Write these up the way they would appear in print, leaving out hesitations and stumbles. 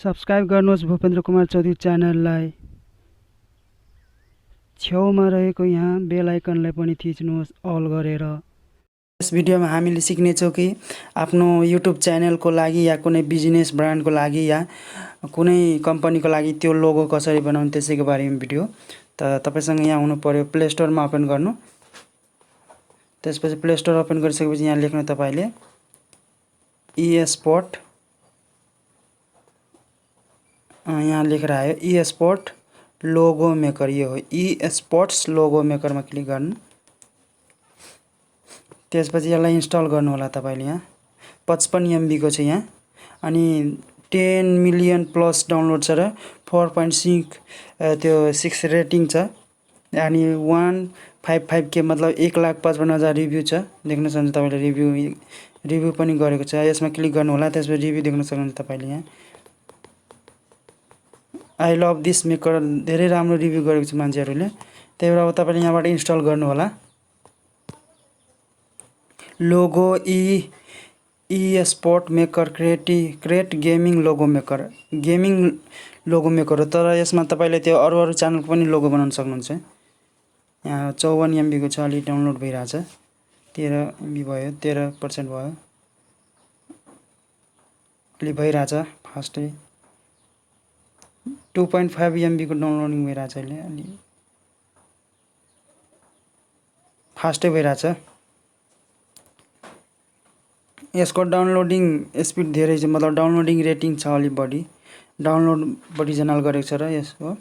Subscribe गर्नुहोस् भूपेन्द्र कुमार चौधरी च्यानललाई। छेउमा रहेको यहाँ बेल आइकनलाई पनि थिच्नुहोस् अल गरेर। यस भिडियोमा हामीले सिक्नेछौँ कि आफ्नो युट्युब च्यानलको लागि या कुनै बिजनेस ब्रान्डको लागि या कुनै कम्पनीको लागि त्यो लोगो कसरी बनाउने त्यसैको बारेमा भिडियो। त तपाईसँग यहाँ हुनु पर्यो, प्ले स्टोरमा ओपन गर्नु। त्यसपछि प्ले स्टोर ओपन गरिसकेपछि यहाँ लेख्नु तपाईले eSport, यहाँ लेखेर आयो eSport लोगो मेकर, यो हो eSports लोगो मेकरमा क्लिक गर्नु। त्यसपछि यसलाई इन्स्टल गर्नु होला तपाईले। यहाँ 55 MB को छ यहाँ, अनि 10 मिलियन प्लस डाउनलोड छ र 4.6 त्यो 6 रेटिङ छ, अनि 155K मतलब 1,55,000 रिभ्यू छ। देख्न सक्नुहुन्छ तपाईले रिभ्यू पनि गरेको छ। यसमा क्लिक गर्नु होला, त्यसपछि रिभ्यू देख्न सक्नुहुन्छ तपाईले। यहाँ आई लभ दिस मेकर धेरै राम्रो रिभ्यू गरेको छ मान्छेहरूले। त्यही भएर अब तपाईले यहाँबाट इन्स्टल गर्नु होला logo eSport maker create gaming logo maker, gaming logo maker हो। तर यसमा तपाईले त्यो अरू च्यानलको पनि लोगो बनाउन सक्नुहुन्छ। यहाँ 54 MB को छ, अलि डाउनलोड भइरहेछ। 13 MB भयो, 13% भयो, अलि भइरहेछ फास्टै। 2.5 MB को डाउनलोडिङ भइरहेछ, अहिले अलि फास्टै भइरहेछ। यसको डाउनलोडिङ स्पिड धेरै छ, मतलब डाउनलोडिङ रेटिङ छ अलि बढी, डाउनलोड बढी जनाले गरेको छ र यसको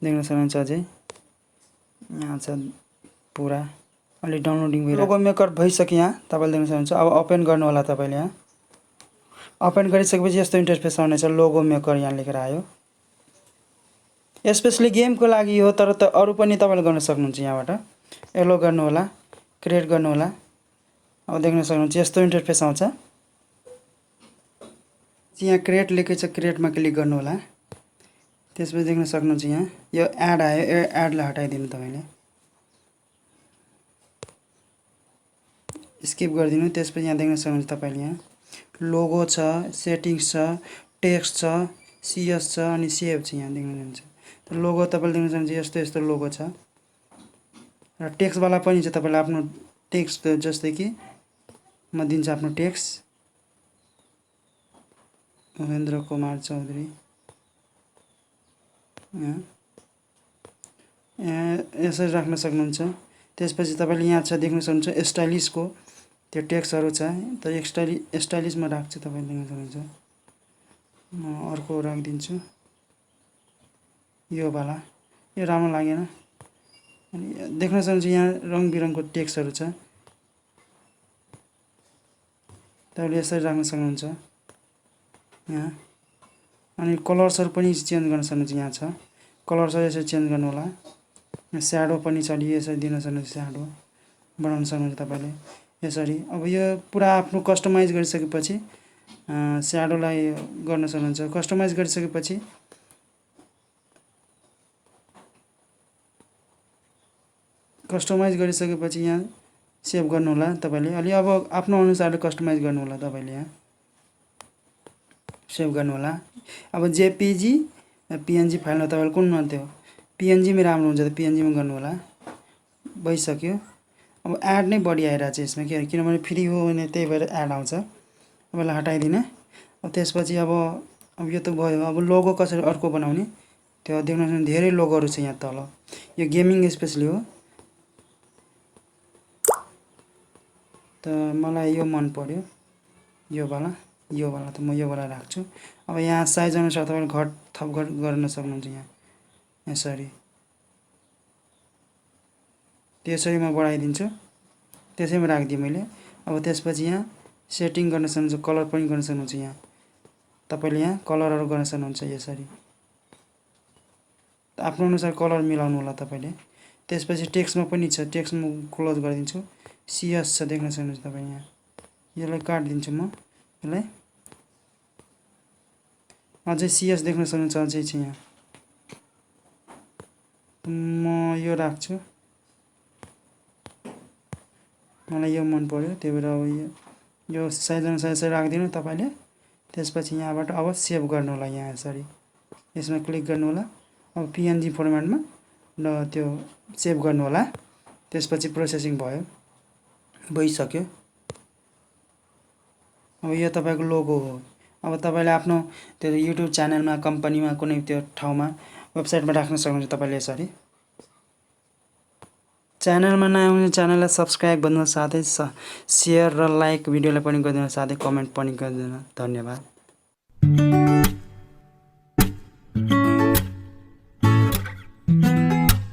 देख्न सक्नुहुन्छ। अझै यहाँ छ पुरा अलि डाउनलोडिङ भइरहेको। लोगो मेकर भइसक्यो यहाँ तपाईले देख्न सक्नुहुन्छ। अब ओपन गर्नु होला तपाईले। यहाँ ओपन गरिसकेपछि यस्तो इन्टरफेस आउनेछ, लोगो मेकर यहाँ लेखेर आयो। स्पेशली गेमको लागि हो, तर अरू पनि तपाईले गर्न सक्नुहुन्छ। यहाँबाट एलो गर्नु होला, क्रिएट गर्नु होला। अब देख्न सक्नुहुन्छ यस्तो इन्टरफेस आउँछ। यहाँ क्रिएट लेखेको छ, क्रिएटमा क्लिक गर्नु होला। त्यसपछि देख्न सक्नुहुन्छ यहाँ यो एड आयो, एडलाई हटाइदिनु तपाईले, स्किप गरिदिनु। त्यसपछि यहाँ देख्न सक्नुहुन्छ तपाईले यहाँ लोगो छ, सेटिङ्स छ, टेक्स्ट छ, सीएस छ, अनि सेभ छ। यहाँ देख्न सक्नुहुन्छ लोगो तपाईले देख्न सक्नुहुन्छ यस्तो लोगो छ, र टेक्स्ट वाला पनि छ। तपाईले आफ्नो टेक्स्ट जस्तै कि म दिन्छु आफ्नो टेक्स्ट भूपेन्द्र कुमार चौधरी, यसरी राख्न सक्नुहुन्छ। त्यसपछि तपाईले यहाँ छ देख्न सक्नुहुन्छ स्टाइलिसको त्यो टेक्स्टहरु छ, तर स्टाइलिसमा राख्छु तपाईले देख्न सक्नुहुन्छ। म अर्को राखिदिन्छु, यो वाला, यो राम्रो लागेन। अनि देख्न सक्नुहुन्छ यहाँ रङबिरङको टेक्स्टहरु छ, तपाईले यसरी राख्न सक्नुहुन्छ यहाँ। अनि कलर्सहरु पनि चेन्ज गर्न सक्नुहुन्छ। यहाँ छ कलर्सहरु, यसरी चेन्ज गर्नु होला। स्याडो पनि छ, यसरी दिन सक्नुहुन्छ, स्याडो बनाउन सक्नुहुन्छ तपाईले यसरी। अब यो पुरा आफ्नो कस्टमाइज गरिसकेपछि स्याडोलाई गर्न सक्नुहुन्छ। कस्टमाइज गरिसकेपछि यहाँ सेभ गर्नु होला तपाईले। अलि अब आफ्नो अनुसारले कस्टमाइज गर्नु होला तपाईले। यहाँ सेभ गर्नु होला। अब जेपीजी पीएनजी फाइलमा तपाईले कुन मन थियो, पीएनजी मै राम्रो हुन्छ त पीएनजी मा गर्नु होला। भइसक्यो। अब एड नै बढी आइरहेछ यसमा, किनभने फ्री हो भने त्यही भएर एड आउँछ। अब यसलाई हटाइदिने। अब त्यसपछि अब यो त भयो। अब लोगो कसरी अर्को बनाउने त्यो देख्न धेरै लोगोहरु छ यहाँ तल। यो गेमिङ स्पेशली हो, त मलाई यो मन पर्यो, यो वाला त म यो वाला राख्छु। अब यहाँ साइज अनुसार तपाईले घट थप गर्न सक्नुहुन्छ। यहाँ यसरी त्यसरी म बढाइदिन्छु, त्यसैमा राख्दिए मैले। अब त्यसपछि यहाँ सेटिङ गर्न सक्नुहुन्छ, कलर पनि गर्न सक्नुहुन्छ। यहाँ तपाईले यहाँ कलरहरु गर्न सक्नुहुन्छ यसरी, आफ्नो अनुसार कलर मिलाउनु होला तपाईले। त्यसपछि टेक्स्टमा पनि छ, टेक्स्ट म क्लोज गरिदिन्छु। सीएस छ देख्न सक्नुहुन्छ तपाईले। यहाँ यसलाई काट्दिन्छु म, यसलाई अझै सीएस देख्न सक्नुहुन्छ, अझै छ यहाँ। म यो राख्छु, मलाई यो मन पर्यो, त्यही भएर अब यो साइज अनुसार यसरी राख्दिनु तपाईले। त्यसपछि यहाँबाट अब सेभ गर्नु होला। यहाँ यसरी यसमा क्लिक गर्नु होला। अब पिएनजी फर्मेटमा त्यो सेभ गर्नु होला। त्यसपछि प्रोसेसिङ भइसक्यो। अब यो तपाईको लोगो हो। अब तपाईले आफ्नो त्यो युट्युब च्यानलमा, कम्पनीमा, कुनै त्यो ठाउँमा, वेबसाइटमा राख्न सक्नुहुन्छ तपाईले यसरी। च्यानलमा नयाँ हुने च्यानललाई सब्स्क्राइब गर्नु साथै सेयर र लाइक भिडियोलाई पनि गरिदिनु साथै कमेन्ट पनि गरिदिनु। धन्यवाद।